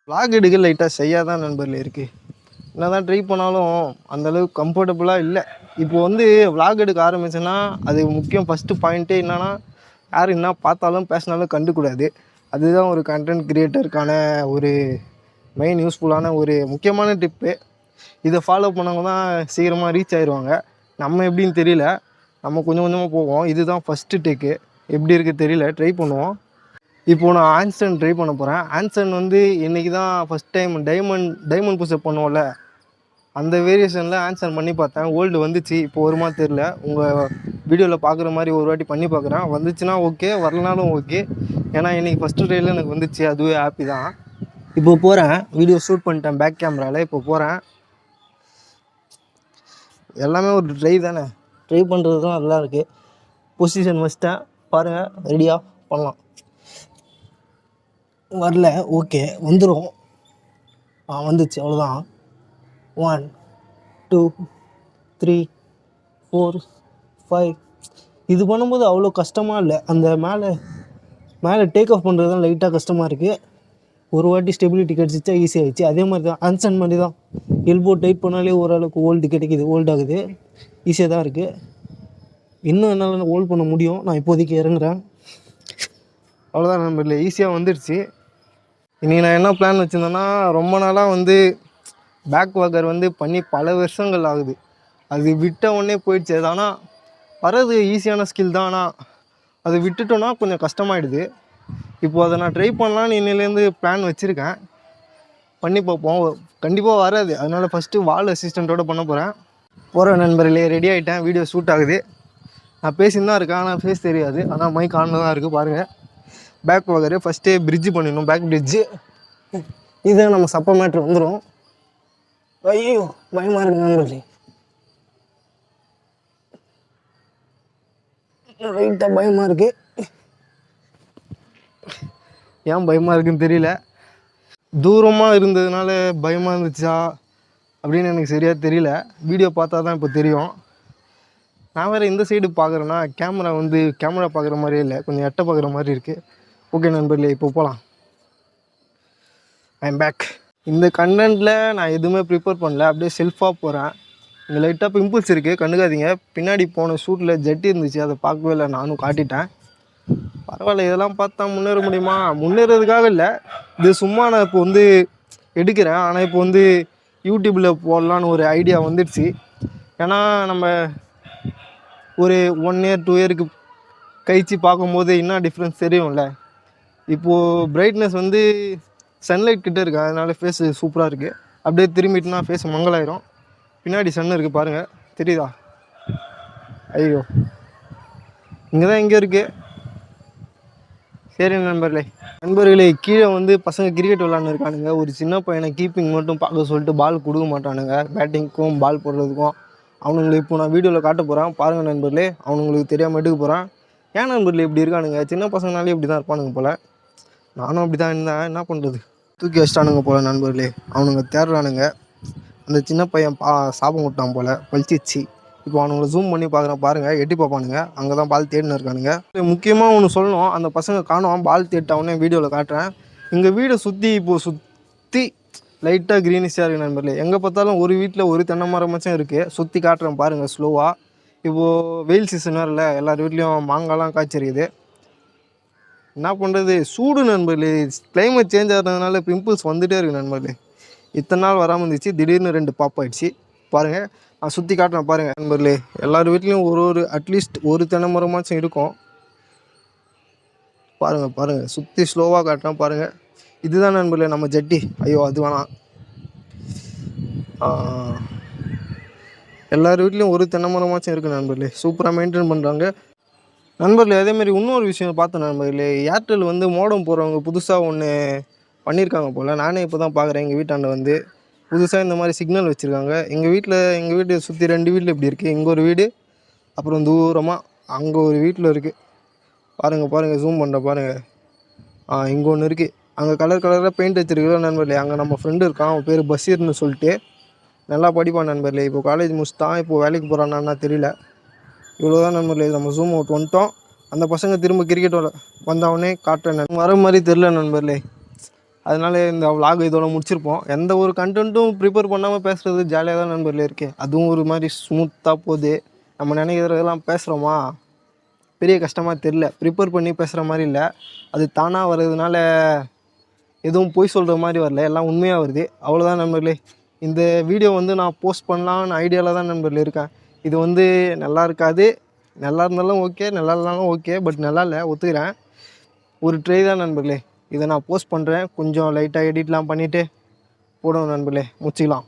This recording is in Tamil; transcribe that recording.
vlog எடுக்க லைட்டாக செய்யாதான் நண்பர்களே இருக்குது. என்ன தான் ட்ரை பண்ணாலும் அந்தளவுக்கு கம்ஃபர்டபுளாக இல்லை. இப்போ வந்து vlog எடுக்க ஆரம்பிச்சேன்னா அது முக்கியம் ஃபஸ்ட்டு பாயிண்ட்டே என்னென்னா, யார் என்ன பார்த்தாலும் பேசினாலும் கண்டுக்கூடாது. அதுதான் ஒரு கண்டென்ட் க்ரியேட்டருக்கான ஒரு மெயின் யூஸ்ஃபுல்லான ஒரு முக்கியமான டிப்பு. இதை ஃபாலோ பண்ணவங்க தான் சீக்கிரமாக ரீச் ஆயிடுவாங்க. நம்ம எப்படின்னு தெரியல, நம்ம கொஞ்சம் கொஞ்சமாக போவோம். இதுதான் ஃபஸ்ட்டு டேக்கு, எப்படி இருக்குது தெரியல, ட்ரை பண்ணுவோம். இப்போது நான் ஹேண்ட்ஸ்டாண்ட் ட்ரை பண்ண போகிறேன். ஹேண்ட்ஸ்டாண்ட் வந்து இன்றைக்கி தான் ஃபஸ்ட் டைம் டைமண்ட் புஷ்அப் பண்ணுவோம்ல, அந்த வேரியேஷனில் ஹேண்ட்ஸ்டாண்ட் பண்ணி பார்த்தேன். ஓல்டு வந்துச்சு, இப்போ வருமா தெரில. உங்கள் வீடியோவில் பார்க்குற மாதிரி ஒரு வாட்டி பண்ணி பார்க்குறேன். வந்துச்சுன்னா ஓகே, வரலனாலும் ஓகே. ஏன்னா இன்றைக்கி ஃபஸ்ட்டு ட்ரையில் எனக்கு வந்துச்சு, அதுவே ஹாப்பி தான். இப்போ போகிறேன், வீடியோ ஷூட் பண்ணிட்டேன் பேக் கேமராவில். இப்போ போகிறேன். எல்லாமே ஒரு ட்ரை தானே, ட்ரை பண்ணுறது தான் நல்லா இருக்குது. பொசிஷன் வச்சிட்டேன் பாருங்கள், ரெடியாக பண்ணலாம். வரல, ஓகே வந்துடும். வந்துச்சு, அவ்வளோதான். 1 2 3 4 5. இது பண்ணும்போது அவ்வளோ கஷ்டமாக இல்லை. அந்த மேலே டேக் ஆஃப் பண்ணுறது தான் லைட்டாக கஷ்டமாக இருக்குது. ஒரு வாட்டி ஸ்டெபிலிட்டி கிடச்சிச்சா ஈஸியாகிடுச்சு. அதே மாதிரி தான் ஹேண்ட்ஸ்டாண்ட் மாதிரி தான். எல்போ டைட் பண்ணாலே ஓரளவுக்கு ஹோல்டு கிடைக்கிது, ஹோல்ட் ஆகுது, ஈஸியாக தான் இருக்குது. இன்னும் என்னால் ஹோல்ட் பண்ண முடியும். நான் இப்போதைக்கு இறங்குறேன். அவ்வளோதான் நண்பர்களே, ஈஸியாக வந்துடுச்சு. இன்றைக்கி நான் என்ன பிளான் வச்சுருந்தேன்னா, ரொம்ப நாளாக வந்து பேக் வாக்கர் வந்து பண்ணி பல வருஷங்கள் ஆகுது. அது விட்ட உடனே போயிடுச்சு. அது ஆனால் வர்றது ஈஸியான ஸ்கில் தான், ஆனால் அதை விட்டுட்டோன்னா கொஞ்சம் கஷ்டமாயிடுது. இப்போது அதை நான் ட்ரை பண்ணலான்னு இன்னிலேருந்து பிளான் வச்சுருக்கேன். பண்ணி பார்ப்போம். கண்டிப்பாக வராது, அதனால் ஃபஸ்ட்டு வால் அசிஸ்டண்ட்டோடு பண்ண போகிறேன் நண்பர்களே. ரெடி ஆகிட்டேன், வீடியோ ஷூட் ஆகுது. நான் பேசின்னு தான் இருக்கேன், ஆனால் ஃபேஸ் தெரியாது. ஆனால் மைக் ஆனில் தான் இருக்குது பாருங்கள். பேக் வாக்கரு ஃபஸ்ட்டே பிரிட்ஜு பண்ணிடணும், பேக் பிரிட்ஜு. இதை நம்ம சப்ப மேட்ரு வந்துடும். ஐயோ பயமாக இருக்குது நண்பர்களே, லைட்டாக பயமாக இருக்குது. ஏன் பயமாக இருக்குதுன்னு தெரியல. தூரமாக இருந்ததுனால பயமாக இருந்துச்சா அப்படின்னு எனக்கு சரியாக தெரியல. வீடியோ பார்த்தா தான் இப்போ தெரியும். நான் வேறு இந்த சைடு பார்க்குறேன்னா கேமரா பார்க்குற மாதிரியே இல்லை, கொஞ்சம் எட்ட பார்க்குற மாதிரி இருக்குது. ஓகே நண்பர்களே, இப்போ போகலாம். I am back. இந்த கண்டென்ட்டில் நான் எதுவுமே ப்ரிப்பேர் பண்ணல, அப்படியே செல்ஃபாக போகிறேன். இங்கே லைட்டாக பிம்பிள்ஸ் இருக்குது, கண்டுக்காதீங்க. பின்னாடி போன ஷூட்டில் ஜட்டி இருந்துச்சு, அதை பார்க்கவே இல்லை, நானும் காட்டிட்டேன். பரவாயில்ல, இதெல்லாம் பார்த்தா முன்னேற முடியுமா? முன்னேறதுக்காக இல்லை, இது சும்மா நான் இப்போ வந்து எடுக்கிறேன். ஆனால் இப்போ வந்து யூடியூப்பில் போடலான்னு ஒரு ஐடியா வந்துடுச்சு. ஏன்னா நம்ம ஒரு 1 இயர் 2 இயருக்கு கழித்து பார்க்கும்போது என்ன டிஃப்ரென்ஸ் தெரியும்ல. இப்போது பிரைட்னஸ் வந்து சன்லைட் கிட்டே இருக்குது, அதனால ஃபேஸு சூப்பராக இருக்குது. அப்படியே திரும்பிட்டுனா ஃபேஸ் மங்கலாயிரும். பின்னாடி சன் இருக்குது பாருங்கள், தெரியுதா? ஐயோ, இங்கே தான் எங்கே இருக்குது. சரி நண்பர்களே, கீழே வந்து பசங்க கிரிக்கெட் விளாட்னு இருக்கானுங்க. ஒரு சின்ன பையனை கீப்பிங் மட்டும் பார்க்க சொல்லிட்டு பால் கொடுக்க மாட்டானுங்க. பேட்டிங்க்கும் பால் போடுறதுக்கும் அவனுங்களை இப்போ நான் வீடியோவில் காட்ட போகிறேன். பாருங்கள் நண்பர்களே, அவனுங்களுக்கு தெரியாமல் எடுக்க போகிறேன். ஏன் நண்பர்களே இப்படி இருக்கானுங்க? சின்ன பசங்கனாலே இப்படி தான் இருப்பானுங்க போல். நானும் அப்படி தான் இருந்தேன், என்ன பண்ணுறது. தூக்கி வச்சிட்டானுங்க போல் நண்பர்களே. அவனுங்க தேடுறானுங்க. அந்த சின்ன பையன் சாபம் விட்டான் போல், பழிச்சிச்சு. இப்போ அவனுங்களை ஜூம் பண்ணி பார்க்குறேன் பாருங்கள், எட்டி பார்ப்பானுங்க. அங்கே தான் பால் தேடின்னு இருக்கானுங்க. முக்கியமாக ஒன்று சொல்லணும், அந்த பசங்க காணும். பால் தேடிட்டவொடனே வீடியோவில் காட்டுறேன். எங்கள் வீடை சுற்றி லைட்டாக க்ரீனிஷாக இருக்குது நண்பர்களே. எங்கே பார்த்தாலும் ஒரு வீட்டில் ஒரு தென்னை மரமாச்சும் இருக்குது. சுற்றி காட்டுறேன் பாருங்கள் ஸ்லோவாக. இப்போது வெயில் சீசன் வேறு இல்லை, எல்லார் வீட்லேயும் மாங்காய்லாம் காய்ச்சிருக்குது. என்ன பண்ணுறது, சூடு நண்பர்களே. கிளைமேட் சேஞ்ச் ஆகிறதுனால பிம்பிள்ஸ் வந்துகிட்டே இருக்குது நண்பர்களே. இத்தனை நாள் வராமல் இருந்துச்சு, திடீர்னு 2 பாப் ஆகிடுச்சு. பாருங்கள், நான் சுற்றி காட்டுறேன் பாருங்கள் நண்பர்களே. எல்லார் வீட்லேயும் அட்லீஸ்ட் ஒரு தென்னை மரமாச்சும் இருக்கும். பாருங்கள் சுற்றி ஸ்லோவாக காட்டுறேன் பாருங்கள். இதுதான் நண்பர்களே நம்ம ஜட்டி. ஐயோ அது வேணாம். எல்லார் வீட்லேயும் ஒரு தென்னை மரமாச்சும் இருக்குது நண்பர்களே. சூப்பராக மெயின்டைன் பண்ணுறாங்க நண்பர்களே. அதேமாதிரி இன்னொரு விஷயம் பார்த்தேன் நண்பர்களே. ஏர்டெல் வந்து மோடம் போகிறவங்க புதுசாக ஒன்று பண்ணியிருக்காங்க போல். நானே இப்போ தான் பார்க்குறேன். எங்கள் வீட்டாண்ட வந்து புதுசாக இந்த மாதிரி சிக்னல் வச்சுருக்காங்க. எங்கள் வீட்டை சுற்றி 2 வீட்டில் இப்படி இருக்குது. இங்கே ஒரு வீடு, அப்புறம் தூரமாக அங்கே ஒரு வீட்டில் இருக்குது. பாருங்கள் ஜூம் பண்ணுற பாருங்கள். இங்கே ஒன்று இருக்குது. அங்கே கலராக பெயிண்ட் வச்சுருக்கிறோம் நண்பர்களே. அங்கே நம்ம ஃப்ரெண்டு இருக்கான், அவன் பேர் பஷீர்னு சொல்லிட்டு. நல்லா படிப்பான் நண்பர்களே. இப்போ காலேஜ் முடிச்சுட்டான், இப்போது வேலைக்கு போகிறான்னா தெரியல. இவ்வளோ தான் நண்பர்களே. நம்ம ஜூம் அவுட் வந்துட்டோம். அந்த பசங்க திரும்ப கிரிக்கெட் வந்தவொடனே காட்டுறேன். வர மாதிரி தெரில நண்பர்களே. அதனால இந்த vlog இதோட முடிச்சிருப்போம். எந்த ஒரு கண்டென்ட்டும் ப்ரிப்பேர் பண்ணாமல் பேசுகிறது ஜாலியாக தான் நண்பர்களே இருக்குது. அதுவும் ஒரு மாதிரி ஸ்மூத்தாக போகுது. நம்ம நினைக்கிறதெல்லாம் பேசுகிறோமா, பெரிய கஷ்டமாக தெரில. ப்ரிப்பேர் பண்ணி பேசுகிற மாதிரி இல்லை, அது தானாக வர்றதுனால எதுவும் பொய் சொல்கிற மாதிரி வரல, எல்லாம் உண்மையாக வருது. அவ்வளோதான் நண்பர்களே. இந்த வீடியோ வந்து நான் போஸ்ட் பண்ணலான்னு ஐடியாவில் தான் நண்பர்களே இருக்கேன். இது வந்து நல்லா இருக்காது, நல்லா இருந்தாலும் ஓகே, நல்லா இல்லைனாலும் ஓகே, பட் நல்லா இல்லை, ஒத்துக்கிறேன். ஒரு ட்ரை தான் நண்பர்களே. இதை நான் போஸ்ட் பண்ணுறேன், கொஞ்சம் லைட்டாக எடிட்லாம் பண்ணிவிட்டு போடுவோம் நண்பர்களே, முடிச்சிக்கலாம்.